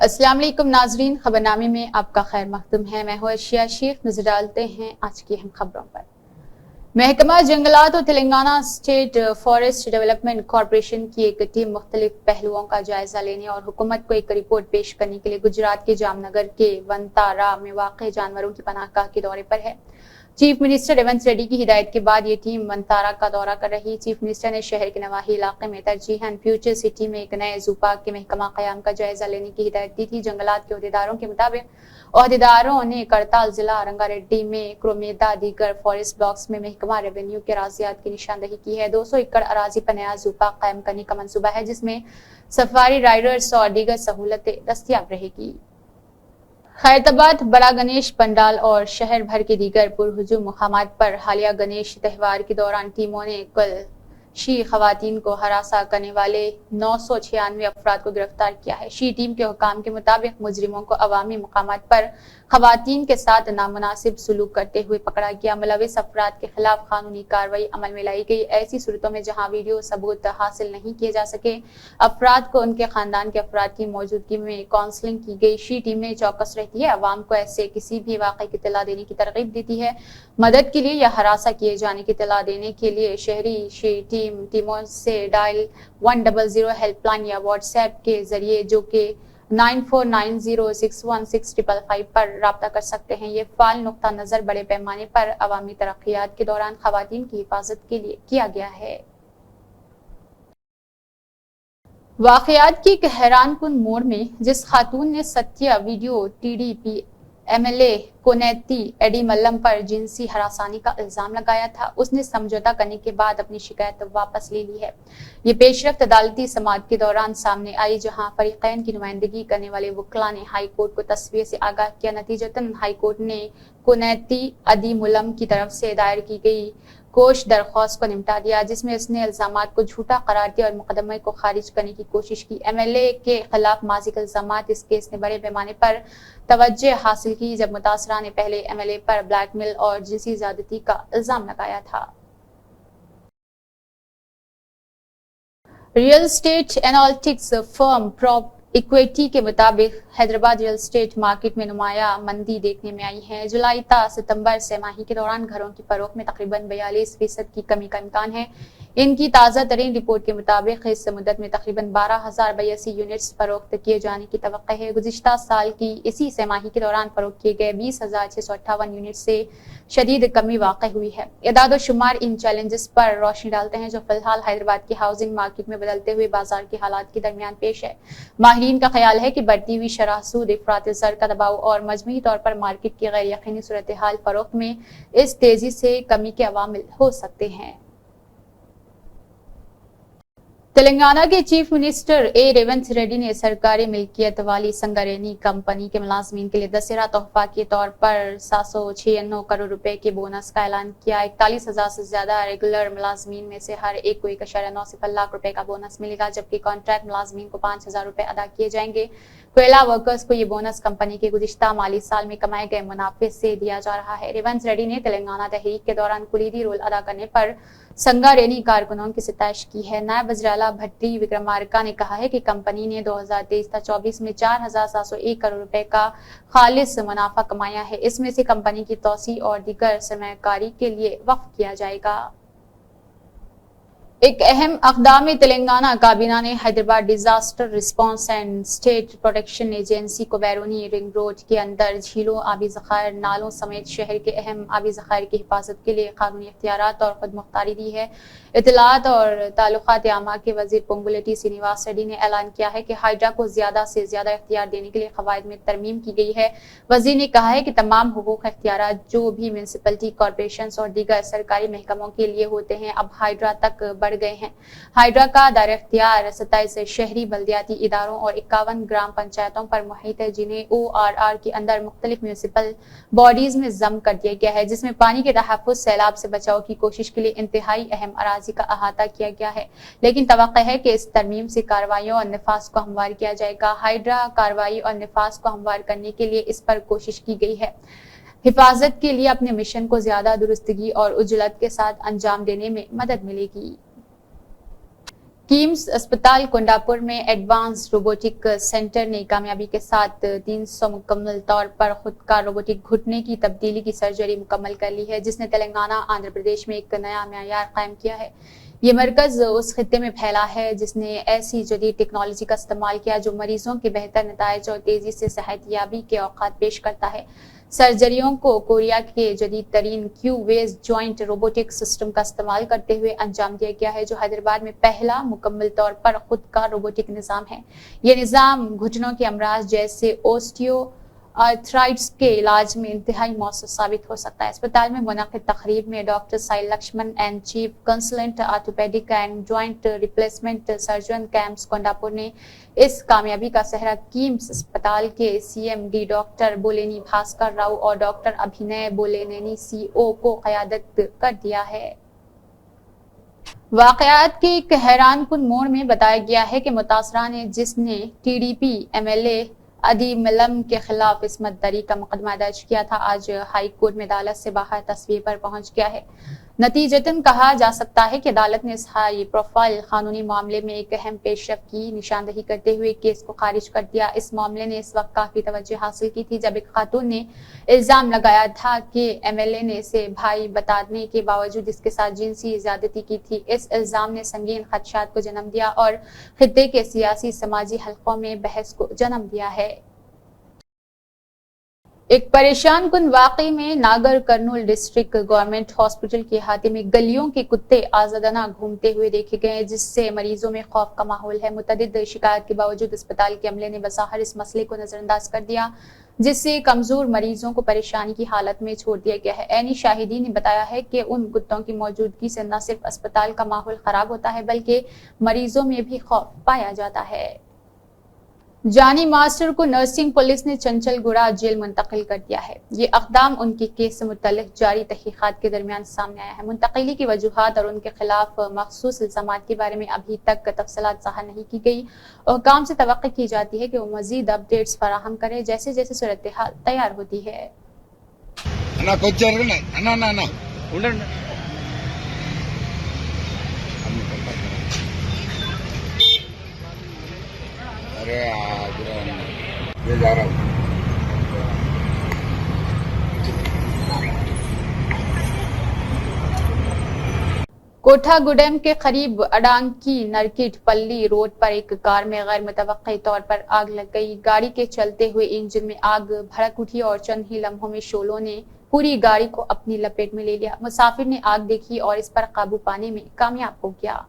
अस्सलाम वालेकुम नाजरीन, खबरनामे में आपका खैर मकदूम है। मैं हूं अर्शिया शेख। नजर डालते हैं आज की अहम खबरों पर। महकमा जंगलात और Telangana state forest development corporation की एक टीम मुख्तलिफ पहलुओं का जायजा लेने और हुकूमत को एक रिपोर्ट पेश करने के लिए गुजरात के जामनगर के वंतारा में वाक़ जानवरों की पनाहगाह के दौरे पर है। चीफ मिनिस्टर रेवंत रेड्डी की हिदायत के बाद ये टीम वंतारा का दौरा कर रही। चीफ मिनिस्टर ने शहर के नवाही इलाके में तरजीहन फ्यूचर सिटी में एक नए जू पार्क के महकमा क़याम का जायजा लेने की हिदायत दी थी। जंगलात के अहदेदारों के मुताबिक अहदेदारों ने करताल जिला रंगारेड्डी में क्रोमेदा दीगर फॉरेस्ट ब्लॉक्स में महकमा रेवेन्यू के अराजियात की निशानदही की है। 200 एकड़ अराजी पर नया जू पार्क कायम करने का मंसूबा है, जिसमें सफारी राइडर्स और दीगर सहूलतें दस्तियाब रहेगी। खैरताबाद बड़ा गणेश पंडाल और शहर भर के दीगर पुरहुजूम मकामात पर हालिया गणेश त्यौहार के दौरान टीमों ने कुल शी खवातीन को हरासा करने वाले 996 अफराद को गिरफ्तार किया है। शी टीम के हुकाम के मुताबिक मुजरिमों को अवामी मकामात पर खवातीन के साथ नामुनासिब सलूक करते हुए पकड़ा गया। मुलविस अफराद के खिलाफ कानूनी कार्रवाई अमल में लाई गई। ऐसी सूरतों में जहां वीडियो सबूत हासिल नहीं किए जा सके, अफराद को उनके खानदान के अफराद की मौजूदगी में काउंसलिंग की गई। शी टीम ने चौकस रहती है, अवाम को ऐसे किसी भी वाक़े की इत्तला देने की तरगीब देती है। मदद के लिए या हरासा किए जाने की इत्तला देने के लिए शहरी शी टीमों से डायल 100 हेल्पलाइन या व्हाट्सएप के जरिए जो कि 9490616555 पर राब्ता कर सकते हैं। ये फाल नुक्ता नजर बड़े पैमाने पर अवामी तरक्कियात के दौरान खवातीन की हिफाजत के लिए किया गया है। वाकयात की एक हैरानकुन मोड़ में जिस खातून ने Satyavedu TDP MLA Koneti Adimulam पर जिनसी हरासानी का इल्जाम लगाया था, उसने समझौता करने के बाद अपनी शिकायत वापस ले ली है। ये पेशरफ्त अदालती समाअत के दौरान सामने आई, जहां फरीकैन की नुमाइंदगी करने वाले वकला ने हाई कोर्ट को तस्वीर से आगाह किया। नतीजतन हाई कोर्ट ने कोनेती एडी मल्लम की तरफ से दायर की गई कोश दरख्वास्त को निपटा दिया, जिसमें उसने इल्जामात को झूठा करार दिया और मुकदमे को खारिज करने की कोशिश की। एमएलए के खिलाफ माजी के इल्जामात इस केस ने बड़े पैमाने पर तवज्जो हासिल की, जब मुतासरा ने पहले एमएलए पर ब्लैकमेल और जिनसी ज्यादती का इल्जाम लगाया था। Real estate analytics firm prop equity के मुताबिक हैदराबाद रियल एस्टेट मार्केट में नुमाया मंदी देखने में आई है। जुलाई ता सितंबर सेमाही के दौरान घरों की फरोख्त में तकरीबन 42% की कमी का इम्कान है। इनकी ताज़ा तरीन रिपोर्ट के मुताबिक इस मुद्दत में तकरीबन 12,082 यूनिट्स फरोख्त किए जाने की तवक्को है। गुज़िश्ता साल की इसी सेमाही के दौरान फरोख्त किए गए 20,658 यूनिट से शदीद कमी वाक़ हुई है। इदाद शुमार इन चैलेंजेस पर रोशनी डालते हैं जो फिलहाल हैदराबाद की हाउसिंग मार्केट में बदलते हुए बाजार के हालात के दरमियान पेश है। माहिरीन का ख्याल है कि बढ़ती हुई शरह सूद, इफरात ज़र का दबाव और मजमूई तौर पर मार्केट की गैर यकीनी सूरत हाल फरोख्त में इस तेजी से कमी के अवामिल हो सकते हैं। तेलंगाना के चीफ मिनिस्टर ए रेवंत रेड्डी ने सरकारी मिल्कियत वाली संगारेनी कंपनी के मुलाजमीन के लिए दशहरा तोहफा के तौर पर 796 करोड़ रुपए के बोनस का ऐलान किया। 41,000 से ज्यादा रेगुलर मुलाजमीन में से हर एक को 1.9 लाख रुपए का बोनस मिलेगा, जबकि कॉन्ट्रैक्ट मुलाजमीन को 5,000 रुपए अदा किए जाएंगे। कोयला वर्कर्स को ये बोनस कंपनी के गुज़िश्ता माली साल में कमाए गए मुनाफे से दिया जा रहा है। रेवंत रेड्डी ने तेलंगाना तहरीक के दौरान कुलीदी रोल अदा करने पर संगारेनी कारकुनों की सिताइश की है। नायब वज़ीर-ए-आला भट्टी विक्रमार्का ने कहा है कि कंपनी ने 2023-24 में 4,701 करोड़ रुपए का खालिस मुनाफा कमाया है। इसमें से कंपनी की तोसी और दीगर सरमायाकारी के लिए वक्फ किया जाएगा। एक अहम अक़दाम तेलंगाना काबीना ने Hyderabad disaster response and state protection agency को बैरूनी रिंग रोड के अंदर झीलों, आबी ज़खायर, नालों समेत शहर के अहम आबी ज़खायर की हिफाजत के लिए कानूनी इख्तियारात और खुद मुख्तारी दी है। इत्तलात और ताल्लुकात आमा के वजीर पोंगुलेटी श्रीनिवास रेड्डी ने ऐलान किया है कि हाइड्रा को ज्यादा से ज्यादा इख्तियार देने के लिए कवायद में तरमीम की गई है। वजीर ने कहा है कि तमाम हुकूक इख्तियारात जो भी म्यूनिसिपलिटी कॉरपोरेशन और दीगर सरकारी महकमों के लिए होते हैं अब हाइड्रा तक बढ़ गए हैं। हाइड्रा का दायरा इख्तियार 27 शहरी बल्दियाती इदारों और 51 ग्राम पंचायतों पर मुहित है, जिन्हें ORR के अंदर मुख्तलिफ म्यूनिसिपल बॉडीज में जम कर दिया गया है, जिसमें पानी के तहफ़्फ़ुज़, सैलाब से बचाव की कोशिश के लिए इंतहाई अहम अराजी का अहाता किया गया है। लेकिन तवक्को है कि इस तरमीम से कार्रवाइयों और निफाज को हमवार किया जाएगा। हाइड्रा कार्रवाई और निफाज को हमवार करने के लिए इस पर कोशिश की गई है। हिफाजत के लिए अपने मिशन को ज्यादा दुरुस्तगी और उजलत के साथ अंजाम देने में मदद मिलेगी। किम्स अस्पताल कोंडापुर में एडवांस रोबोटिक सेंटर ने कामयाबी के साथ 300 मुकम्मल तौर पर खुद का रोबोटिक घुटने की तब्दीली की सर्जरी मुकम्मल कर ली है, जिसने तेलंगाना आंध्र प्रदेश में एक नया मेयार कायम किया है। ये मरकज उस खित्ते में फैला है जिसने ऐसी जदीद टेक्नोलॉजी का इस्तेमाल किया जो मरीजों के बेहतर नताइज और तेजी से सेहतयाबी के औकात पेश करता है। सर्जरियों को कोरिया के जदीद तरीन क्यू-वेज जॉइंट रोबोटिक सिस्टम का इस्तेमाल करते हुए अंजाम दिया गया है, जो हैदराबाद में पहला मुकम्मल तौर पर खुद का रोबोटिक निज़ाम है। ये निज़ाम घुटनों के अमराज जैसे ओस्टियो आर्थराइटिस के इलाज में इंतहाई मौसर साबित हो सकता है। अस्पताल में मुनक़िद तकरीब में doctor Sahil Laxman and chief consultant orthopedic and joint replacement surgeon KIMS Kondapur ने इस कामयाबी का सेहरा किम्स अस्पताल के CMD डॉक्टर बोलेनी भास्कर राव और डॉक्टर अभिनय बोलेनेनी CO को क़यादत कर दिया है। वाक़यात के एक हैरानकुन मोड़ में बताया गया है कि मुतासरा ने जिसने TDP MLA अदी मिलम के खिलाफ इस्मत दरी का मुकदमा दर्ज किया था, आज हाई कोर्ट में अदालत से बाहर तस्वीर पर पहुंच गया है। नतीजतन कहा जा सकता है कि अदालत ने इस हाई प्रोफाइल कानूनी मामले में एक अहम पेशरफ्त की निशानदही करते हुए केस को खारिज कर दिया। इस मामले ने इस वक्त काफी तवज्जो हासिल की थी जब एक खातून ने इल्जाम लगाया था कि MLA ने इसे भाई बताने के बावजूद इसके साथ जिनसी ज्यादती की थी। इस इल्जाम ने संगीन खदशात को जन्म दिया और खित्ते के सियासी समाजी हलकों में बहस को जन्म दिया है। एक परेशान कुन वाकई में नागर कर्नूल डिस्ट्रिक्ट गवर्नमेंट हॉस्पिटल के अहाते में गलियों के कुत्ते आजादाना घूमते हुए देखे गए, जिससे मरीजों में खौफ का माहौल है। मुतअद्दिद शिकायत के बावजूद अस्पताल के अमले ने बज़ाहिर इस मसले को नजरअंदाज कर दिया, जिससे कमजोर मरीजों को परेशानी की हालत में छोड़ दिया गया है। ऐनी शाहिदीन ने बताया है कि उन कुत्तों की मौजूदगी से न सिर्फ अस्पताल का माहौल खराब होता है बल्कि मरीजों में भी खौफ पाया जाता है। जानी मास्टर को नर्सिंग पुलिस ने चंचलगुड़ा जेल मुंतकिल कर दिया है। ये अक़दाम उनके केस से मुतल्लिक़ जारी तहक़ीक़ात के दरमियान सामने आया है। मुंतकिली की वजूहात और उनके खिलाफ मखसूस इल्ज़ामात के बारे में अभी तक तफसीलात ज़ाहिर नहीं की गई। हुक्काम से तवक्को की जाती है कि वो मज़ीद अपडेट्स फराहम करे जैसे जैसे सूरत हाल तैयार होती है। अरे ये जा रहा हूँ। कोठागुडेम के करीब अडांकी नरकिट पल्ली रोड पर एक कार में गैर मुतवक्की तौर पर आग लग गई। गाड़ी के चलते हुए इंजन में आग भड़क उठी और चंद ही लम्हों में शोलों ने पूरी गाड़ी को अपनी लपेट में ले लिया। मुसाफिर ने आग देखी और इस पर काबू पाने में कामयाब हो गया।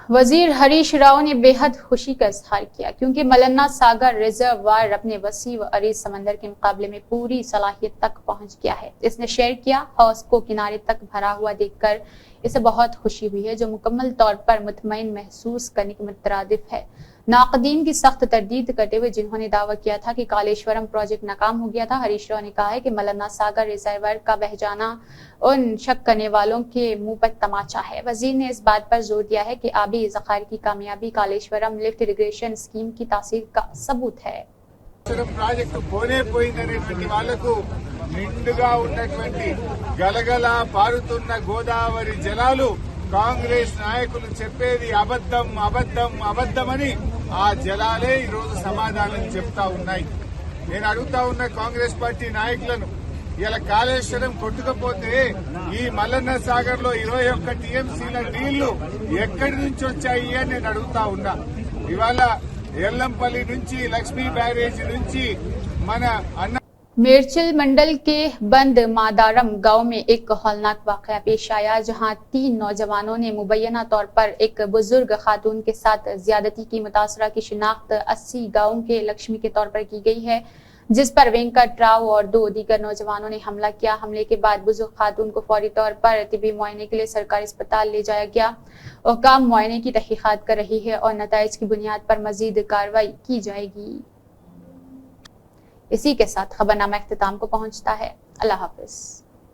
वजीर हरीश राव ने बेहद खुशी का इजहार किया क्योंकि मलन्ना सागर रिजर्वायर अपने वसी व अरीज समंदर के मुकाबले में पूरी सलाहियत तक पहुंच गया है। इसने शेयर किया, हौज को किनारे तक भरा हुआ देखकर इसे बहुत खुशी हुई है, जो मुकम्मल तौर पर मुतमईन महसूस करने के मुतरादिफ है। नाकदीन की सख्त तरदीद करते हुए जिन्होंने दावा किया था कि कालेश्वरम प्रोजेक्ट नाकाम हो गया था, हरीश राव ने कहा है कि मलन्ना सागर रिजर्वायर का बह जाना उन शक करने वालों के मुंह पर तमाचा है। वजीर ने इस बात पर जोर दिया है कि आबी ज़खायर की कामयाबी कालेश्वरम लिफ्ट इरिगेशन स्कीम की तासीर का सबूत है। ప్రాజెక్టు పోనేపోయిందనేటువంటి వాళ్లకు నిండుగా ఉన్నటువంటి గలగల పారుతున్న గోదావరి జలాలు కాంగ్రెస్ నాయకులు చెప్పేది అబద్ధం అబద్ధం అబద్ధమని ఆ జలాలే ఈ రోజు సమాధానం చెప్తా ఉన్నాయి. నేను అడుగుతా ఉన్న కాంగ్రెస్ పార్టీ నాయకులను, ఇలా కాళేశ్వరం కొట్టుకపోతే ఈ మల్లన్న సాగర్ లో 21 TMCల నీళ్లు ఎక్కడి నుంచి వచ్చాయి అని నేను అడుగుతా ఉన్నా. ఇవాళ ఎల్లంపల్లి నుంచి లక్ష్మీ బ్యారేజ్ నుంచి మన అన్న मेरचिल मंडल के बंद मादारम गांव में एक हौलनाक वाकया पेश आया, जहां 3 नौजवानों ने मुबैना तौर पर एक बुजुर्ग खातून के साथ ज्यादती की। मुतासरा की शिनाख्त 80 गांव के लक्ष्मी के तौर पर की गई है, जिस पर वेंकट राव और 2 दीगर नौजवानों ने हमला किया। हमले के बाद बुजुर्ग खातून को फौरी तौर पर तिबी मुआयने के लिए सरकारी अस्पताल ले जाया गया। हुक्काम मुआयने की तहकीकात कर रही है और नताइज की बुनियाद पर मजीद कार्रवाई की जाएगी। इसी के साथ खबरनामा इख्तिताम को पहुंचता है। अल्लाह हाफिज।